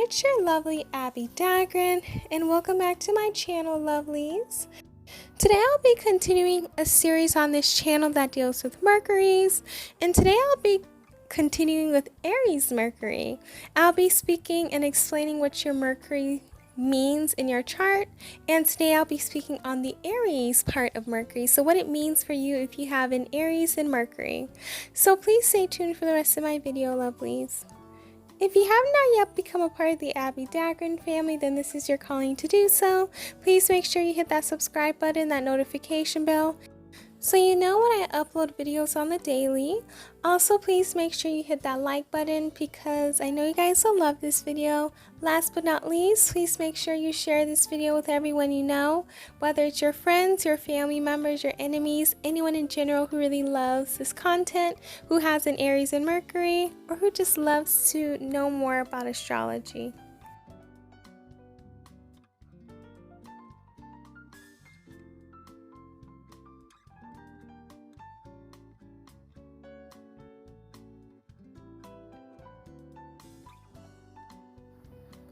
it's your lovely Abbie Dagrin, and welcome back to my channel, lovelies. Today I'll be continuing a series on this channel that deals with Mercuries, and today I'll be continuing with Aries Mercury. I'll be speaking and explaining what your Mercury means in your chart, and today I'll be speaking on the Aries part of Mercury, so what it means for you if you have an Aries in Mercury. So please stay tuned for the rest of my video, lovelies. If you have not yet become a part of the Abbie Dagrin family, then this is your calling to do so. Please make sure you hit that subscribe button, that notification bell, so you know when I upload videos on the daily. Also, please make sure you hit that like button because I know you guys will love this video. Last but not least, please make sure you share this video with everyone you know, whether it's your friends, your family members, your enemies, anyone in general who really loves this content, who has an Aries and Mercury, or who just loves to know more about astrology.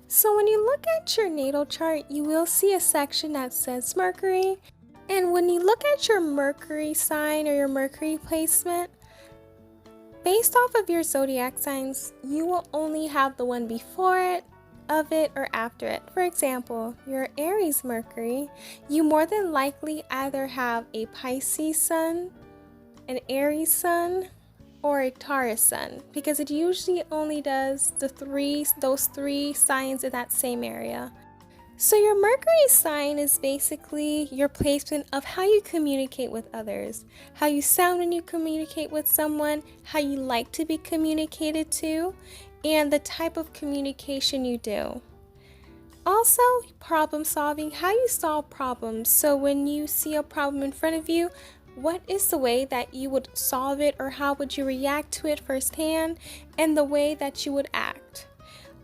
So when you look at your natal chart, you will see a section that says Mercury. And when you look at your Mercury sign or your Mercury placement, based off of your zodiac signs, you will only have the one before it, of it, or after it. For example, your Aries Mercury, you more than likely either have a Pisces sun, an Aries sun, or a Taurus sun, because it usually only does those three signs in that same area. So your Mercury sign is basically your placement of how you communicate with others, how you sound when you communicate with someone, how you like to be communicated to, and the type of communication you do. Also, problem solving, how you solve problems. So when you see a problem in front of you, what is the way that you would solve it, or how would you react to it firsthand, and the way that you would act.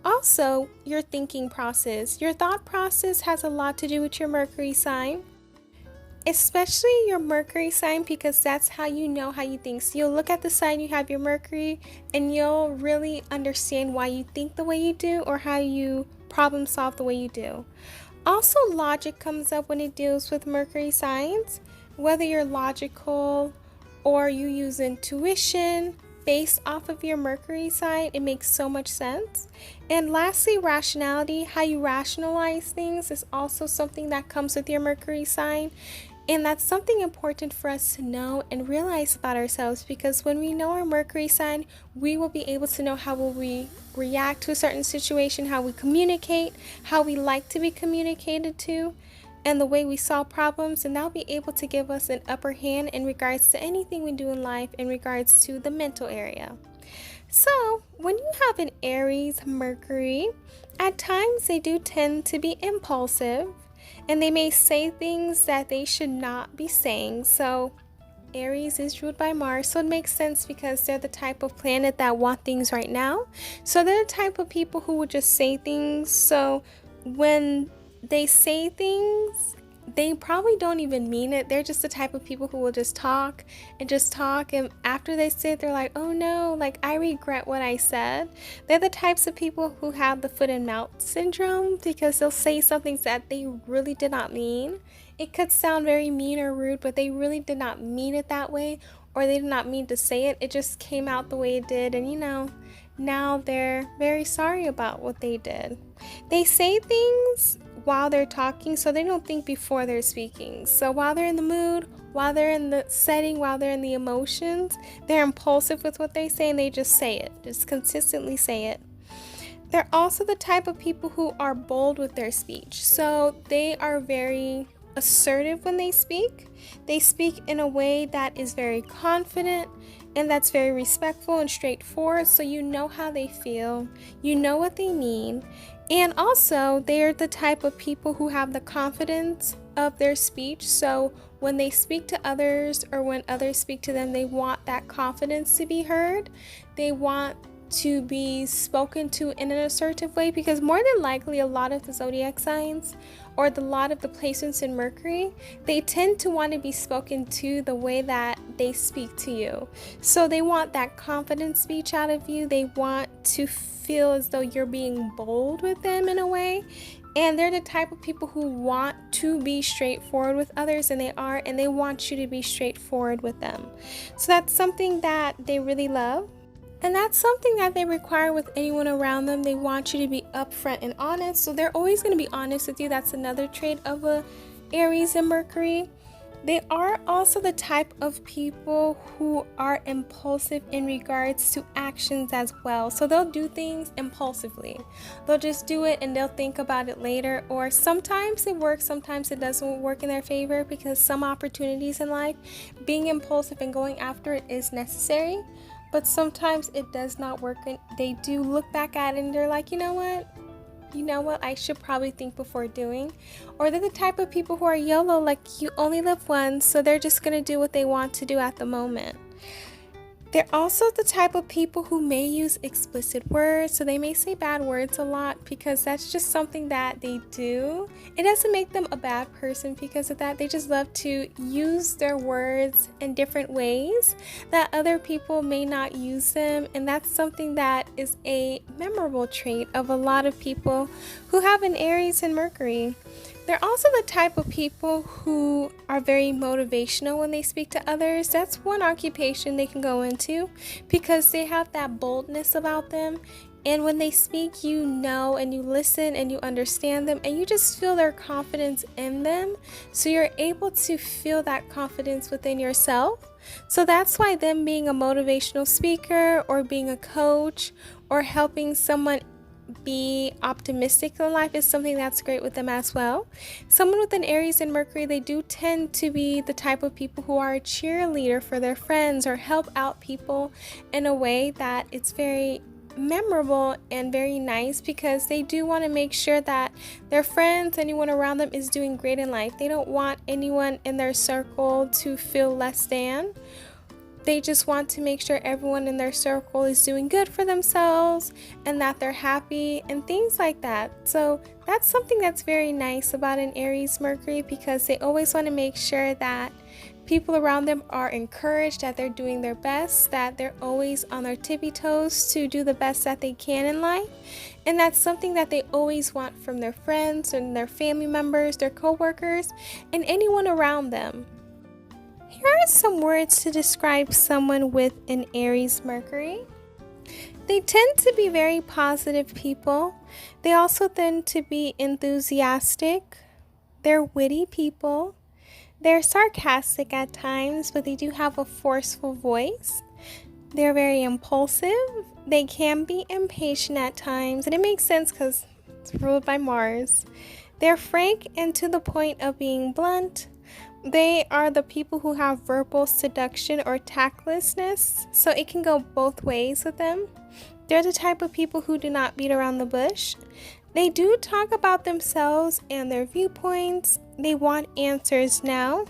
Also, your thinking process. Your thought process has a lot to do with your Mercury sign, especially your Mercury sign, because that's how you know how you think. So you'll look at the sign you have your Mercury, and you'll really understand why you think the way you do, or how you problem solve the way you do. Also, logic comes up when it deals with Mercury signs. Whether you're logical or you use intuition based off of your Mercury sign, it makes so much sense. And lastly, rationality, how you rationalize things, is also something that comes with your Mercury sign. And that's something important for us to know and realize about ourselves, because when we know our Mercury sign, we will be able to know how will we react to a certain situation, how we communicate, how we like to be communicated to, and the way we solve problems, and that'll be able to give us an upper hand in regards to anything we do in life in regards to the mental area. So when you have an Aries Mercury, at times they do tend to be impulsive, and they may say things that they should not be saying. So Aries is ruled by Mars, so it makes sense because they're the type of planet that want things right now. So they're the type of people who would just say things. So when they say things, they probably don't even mean it. They're just the type of people who will just talk, and after they say it, they're like, oh no, like I regret what I said. They're the types of people who have the foot and mouth syndrome, because they'll say something that they really did not mean. It could sound very mean or rude, but they really did not mean it that way, or they did not mean to say it. It just came out the way it did, and now they're very sorry about what they did. They say things while they're talking, so they don't think before they're speaking. So while they're in the mood, while they're in the setting, while they're in the emotions, they're impulsive with what they say, and they just say it, just consistently say it. They're also the type of people who are bold with their speech. So they are very assertive when they speak. They speak in a way that is very confident, and that's very respectful and straightforward, so you know how they feel, you know what they mean. And also, they're the type of people who have the confidence of their speech. So when they speak to others, or when others speak to them, they want that confidence to be heard. They want to be spoken to in an assertive way, because more than likely a lot of the zodiac signs or a lot of the placements in Mercury, they tend to want to be spoken to the way that they speak to you. So they want that confident speech out of you. They want to feel as though you're being bold with them in a way. And they're the type of people who want to be straightforward with others, and they are, and they want you to be straightforward with them. So that's something that they really love. And that's something that they require with anyone around them. They want you to be upfront and honest. So they're always going to be honest with you. That's another trait of a Aries and Mercury. They are also the type of people who are impulsive in regards to actions as well. So they'll do things impulsively. They'll just do it and they'll think about it later. Or sometimes it works, sometimes it doesn't work in their favor, because some opportunities in life, being impulsive and going after it is necessary. But sometimes it does not work, and they do look back at it and they're like, you know what, I should probably think before doing. Or they're the type of people who are YOLO, like you only live once, so they're just going to do what they want to do at the moment. They're also the type of people who may use explicit words, so they may say bad words a lot because that's just something that they do. It doesn't make them a bad person because of that. They just love to use their words in different ways that other people may not use them, and that's something that is a memorable trait of a lot of people who have an Aries and Mercury. They're also the type of people who are very motivational when they speak to others. That's one occupation they can go into because they have that boldness about them. And when they speak, you know, and you listen and you understand them and you just feel their confidence in them. So you're able to feel that confidence within yourself. So that's why them being a motivational speaker or being a coach or helping someone be optimistic in life is something that's great with them as well. Someone with an Aries and Mercury, they do tend to be the type of people who are a cheerleader for their friends or help out people in a way that it's very memorable and very nice, because they do want to make sure that their friends, anyone around them, is doing great in life. They don't want anyone in their circle to feel less than. They just want to make sure everyone in their circle is doing good for themselves and that they're happy and things like that. So that's something that's very nice about an Aries Mercury, because they always want to make sure that people around them are encouraged, that they're doing their best, that they're always on their tippy toes to do the best that they can in life. And that's something that they always want from their friends and their family members, their co-workers, and anyone around them. Here are some words to describe someone with an Aries Mercury. They tend to be very positive people. They also tend to be enthusiastic. They're witty people. They're sarcastic at times, but they do have a forceful voice. They're very impulsive. They can be impatient at times, and it makes sense because it's ruled by Mars. They're frank and to the point of being blunt. They are the people who have verbal seduction or tactlessness, so it can go both ways with them. They're the type of people who do not beat around the bush. They do talk about themselves and their viewpoints. They want answers now.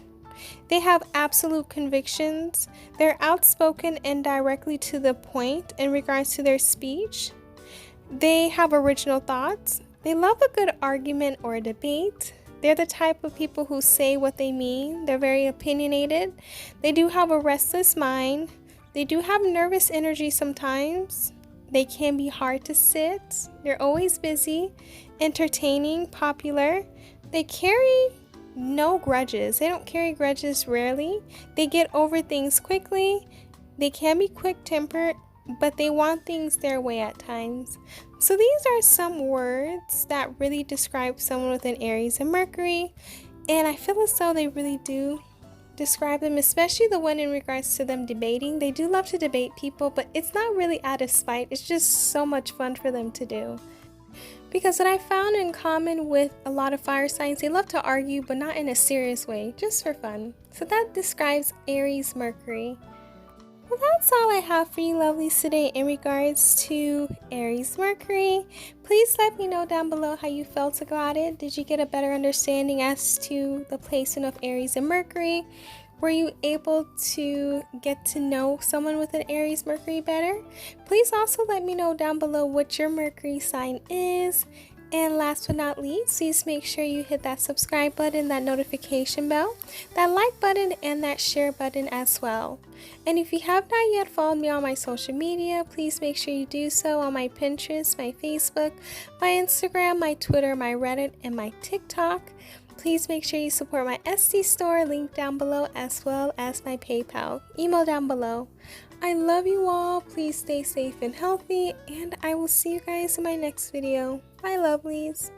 They have absolute convictions. They're outspoken and directly to the point in regards to their speech. They have original thoughts. They love a good argument or a debate. They're the type of people who say what they mean. They're very opinionated. They do have a restless mind. They do have nervous energy sometimes. They can be hard to sit. They're always busy, entertaining, popular. They carry no grudges. They don't carry grudges rarely. They get over things quickly. They can be quick-tempered, but they want things their way at times. So these are some words that really describe someone with an Aries and Mercury, and I feel as though they really do describe them, especially the one in regards to them debating. They do love to debate people, but it's not really out of spite. It's just so much fun for them to do. Because what I found in common with a lot of fire signs, they love to argue, but not in a serious way, just for fun. So that describes Aries Mercury. Well, that's all I have for you lovelies today in regards to Aries Mercury. Please let me know down below how you felt about it. Did you get a better understanding as to the placement of Aries and Mercury? Were you able to get to know someone with an Aries Mercury better? Please also let me know down below what your Mercury sign is. And last but not least, please make sure you hit that subscribe button, that notification bell, that like button, and that share button as well. And if you have not yet followed me on my social media, please make sure you do so on my Pinterest, my Facebook, my Instagram, my Twitter, my Reddit, and my TikTok. Please make sure you support my Etsy store, link down below, as well as my PayPal, email down below. I love you all. Please stay safe and healthy, and I will see you guys in my next video. Bye, lovelies.